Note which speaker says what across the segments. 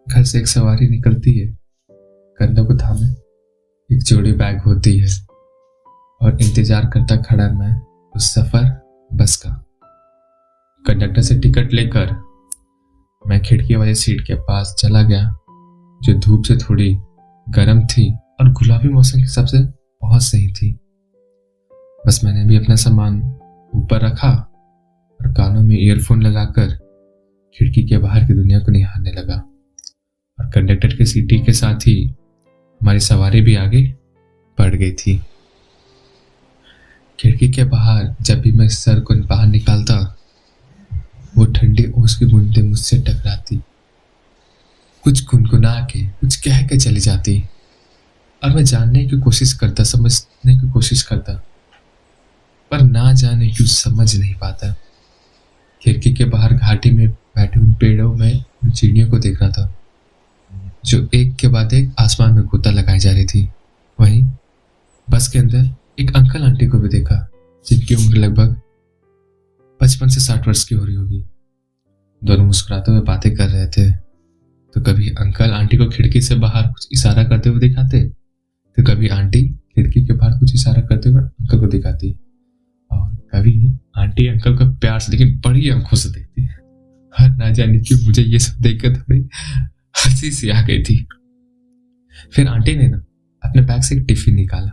Speaker 1: घर से एक सवारी निकलती है, कंधों को थामे एक जोड़ी बैग होती है और इंतजार करता खड़ा मैं उस सफर बस का। कंडक्टर से टिकट लेकर मैं खिड़की वाली सीट के पास चला गया, जो धूप से थोड़ी गर्म थी और गुलाबी मौसम के हिसाब से बहुत सही थी। बस मैंने भी अपना सामान ऊपर रखा और कानों में ईयरफोन लगाकर खिड़की के बाहर की दुनिया को निहारने लगा। और कंडक्टर की सीटी के साथ ही हमारी सवारी भी आगे बढ़ गई थी। खिड़की के बाहर जब भी मैं सर को बाहर निकालता, वो ठंडी ओस की बूंदें मुझसे टकराती, कुछ गुनगुना के कुछ कह के चली जाती और मैं जानने की कोशिश करता, समझने की कोशिश करता, पर ना जाने क्यों समझ नहीं पाता। खिड़की के बाहर घाटी में बैठे उन पेड़ों में उन चिड़ियों को देख रहा था, जो एक के बाद एक आसमान में गोता लगाई जा रही थी। वहीं बस के अंदर एक अंकल आंटी को भी देखा, जिनकी उम्र लगभग 55 से 60 वर्ष की हो रही होगी। दोनों मुस्कुराते हुए बातें कर रहे थे। तो कभी अंकल आंटी को खिड़की से बाहर कुछ इशारा करते हुए दिखाते, तो कभी आंटी खिड़की के बाहर कुछ इशारा करते हुए अंकल को दिखाती, और कभी आंटी अंकल को प्यार से लेकिन बड़ी आंखों से देखती। हर ना जाने क्यों मुझे ये सब देखकर थोड़ी हंसी सी आ गई थी। फिर आंटी ने ना अपने बैग से एक टिफिन निकाला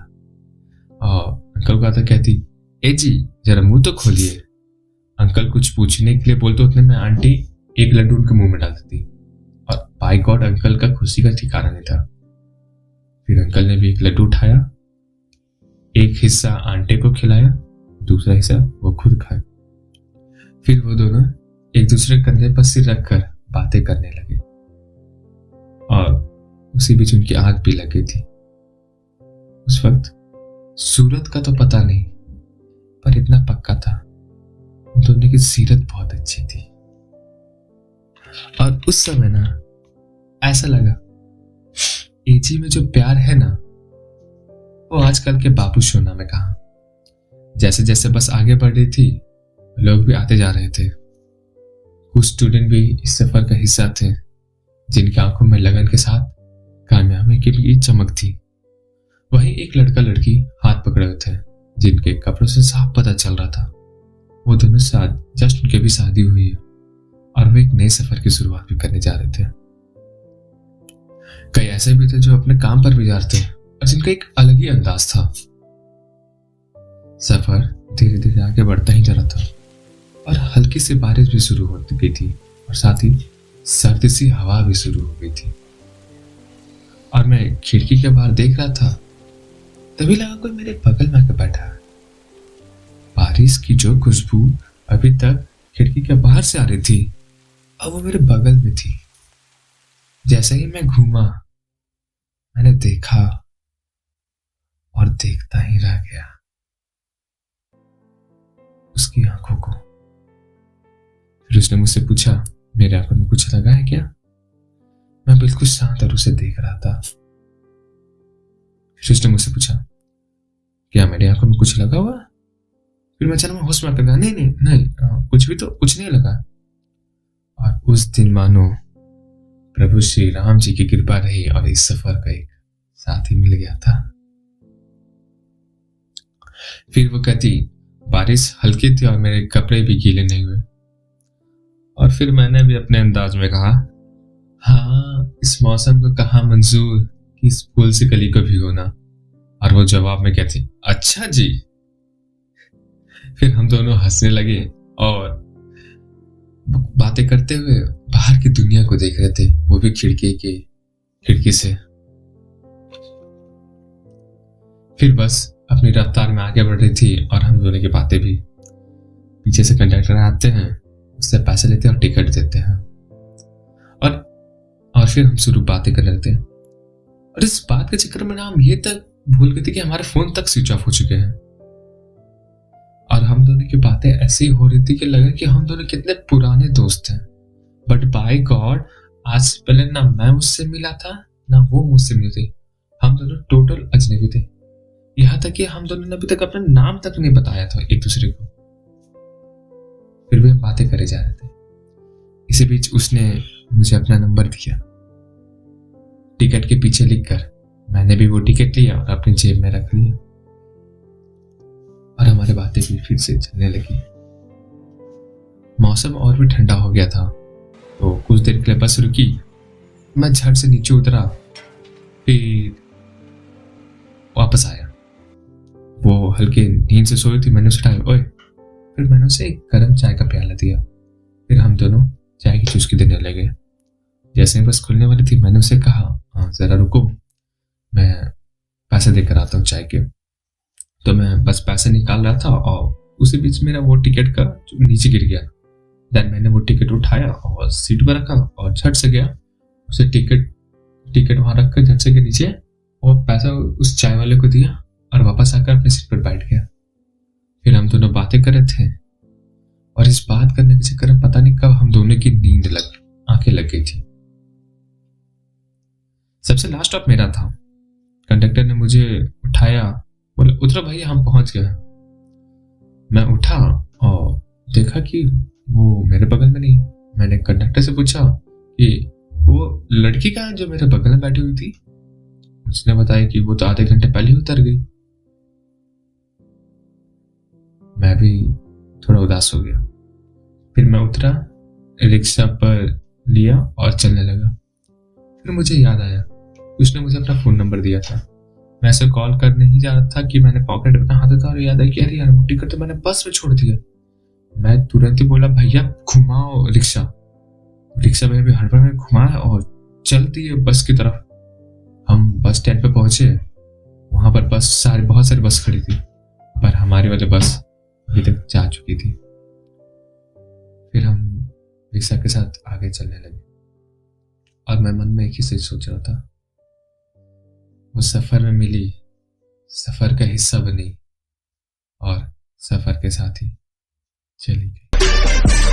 Speaker 1: और अंकल को आता कहती, ए जी जरा मुंह तो खोलिए। अंकल कुछ पूछने के लिए बोलते उतने में आंटी एक लड्डू उनके मुंह में डाल देती, और बाय गॉड अंकल का खुशी का ठिकाना नहीं था। फिर अंकल ने भी एक लड्डू उठाया, एक हिस्सा आंटी को खिलाया, दूसरा हिस्सा वो खुद खाए। फिर वो दोनों एक दूसरे कंधे पर सिर रखकर बातें करने लगे और उसी बीच उनकी आंख भी लगी थी। उस वक्त सूरत का तो पता नहीं, पर इतना पक्का था उन दोनों की सीरत बहुत अच्छी थी। और उस समय ना ऐसा लगा एजी में जो प्यार है ना, वो आजकल के बाबू सोना में कहा। जैसे जैसे बस आगे बढ़ रही थी, लोग भी आते जा रहे थे। कुछ स्टूडेंट भी इस सफर का हिस्सा थे, जिनकी आंखों में लगन के साथ कामयाबी की भी चमक थी। वहीं एक लड़का लड़की हाथ पकड़े हुए थे, जिनके कपड़ों से साफ पता चल रहा था वो दोनों साथ जस्ट उनके भी शादी हुई है और वो एक नए सफर की शुरुआत भी करने जा रहे थे। कई ऐसे भी थे जो अपने काम पर भी जा रहे थे और जिनका एक अलग ही अंदाज था। सफर धीरे धीरे आगे बढ़ता ही जा रहा था और हल्की सी बारिश भी शुरू हो गई थी और साथ ही सर्दी सी हवा भी शुरू हो गई थी। और मैं खिड़की के बाहर देख रहा था, तभी लगा कोई मेरे बगल में आकर बैठा है। बारिश की जो खुशबू अभी तक खिड़की के बाहर से आ रही थी, अब वो मेरे बगल में थी। जैसे ही मैं घूमा, मैंने देखा और देखता ही रह गया उसकी आंखों को। फिर उसने मुझसे पूछा, मेरे आंखों में कुछ लगा है क्या? मैं बिल्कुल शांत और उसे देख रहा था। फिर उसने मुझसे पूछा, क्या मेरी आंखों में कुछ लगा हुआ? फिर मैं चला, मैं होश में कर गया, नहीं नहीं नहीं, कुछ नहीं लगा। और उस दिन मानो प्रभु श्री राम जी की कृपा रही और इस सफर का एक साथी मिल गया था। फिर वो कहती, बारिश हल्की थी और मेरे कपड़े भी गीले नहीं हुए। और फिर मैंने भी अपने अंदाज में कहा, हाँ इस मौसम को कहाँ मंजूर कि इस फूल से कली को भिगोना। और वो जवाब में कहती, अच्छा जी। फिर हम दोनों हंसने लगे और बातें करते हुए बाहर की दुनिया को देख रहे थे, वो भी खिड़की से। फिर बस अपनी रफ्तार में आगे बढ़ रही थी और हम दोनों की बातें भी। पीछे से कंडक्टर आते हैं, उससे पैसे लेते हैं और टिकट देते हैं, और फिर हम शुरू बातें करने लगते हैं। और इस बात के चक्कर में ना हम ये तक भूल गए थे कि हमारे फोन तक स्विच ऑफ हो चुके हैं। और हम दोनों की बातें ऐसी हो रही थी कि लगा कि हम दोनों कितने पुराने दोस्त हैं। बट बाय गॉड, आज से पहले ना मैं उससे मिला था ना वो मुझसे मिली थी। हम दोनों टोटल अजनबी थे। यहाँ तक कि हम दोनों ने अभी तक अपना नाम तक नहीं बताया था एक दूसरे को। फिर भी हम बातें करे जा रहे थे। इसी बीच उसने मुझे अपना नंबर दिया टिकट के पीछे लिखकर मैंने भी वो टिकट लिया और अपनी जेब में रख लिया। और हमारी बातें भी फिर से चलने लगी। मौसम और भी ठंडा हो गया था, तो कुछ देर के लिए बस रुकी। मैं झट से नीचे उतरा, फिर वापस आया। वो हल्के नींद से सोई थी, मैंने उसे उठाया, ओए। फिर मैंने उसे एक गर्म चाय का प्याला दिया। फिर हम दोनों चाय की चुस्की देने लगे। जैसे ही बस खुलने वाली थी, मैंने उसे कहा, हाँ जरा रुको, मैं पैसे देकर आता हूँ चाय के। तो मैं बस पैसे निकाल रहा था और उसी बीच मेरा वो टिकट का नीचे गिर गया। देन मैंने वो टिकट उठाया और सीट पर रखा और झट से गया उसे टिकट वहां रख कर झट से के नीचे और पैसा उस चाय वाले को दिया और वापस आकर अपने सीट पर बैठ गया। फिर हम दोनों बातें कर रहे थे और इस बात करने के चक्कर में पता नहीं कब हम दोनों की आंखें लग गई थी। सबसे लास्ट स्टॉप मेरा था। कंडक्टर ने मुझे उठाया, बोले उतरो भैया, हम पहुंच गए। मैं उठा और देखा कि वो मेरे बगल में नहीं। मैंने कंडक्टर से पूछा कि वो लड़की कहाँ है जो मेरे बगल में बैठी हुई थी। उसने बताया कि वो तो आधे घंटे पहले ही उतर गई। मैं भी थोड़ा उदास हो गया। फिर मैं उतरा, रिक्शा पर लिया और चलने लगा। फिर मुझे याद आया उसने मुझे अपना फोन नंबर दिया था। मैं ऐसे कॉल करने ही जा रहा था कि मैंने पॉकेट में हाथ था और याद है कि अरे यार वो टिकट तो मैंने बस में छोड़ दिया। मैं तुरंत ही बोला, भैया घुमाओ रिक्शा। रिक्शा भैया भी हड़बड़ में घुमाया और चल दिए बस की तरफ। हम बस स्टैंड पे पहुंचे। वहां पर बहुत सारी बस खड़ी थी, पर हमारी वाली बस अभी तक जा चुकी थी। फिर हम रिक्शा के साथ आगे चलने लगे और मैं मन में एक ही चीज सोच रहा था, वो सफर में मिली, सफर का हिस्सा बनी और सफर के साथ ही चली गई।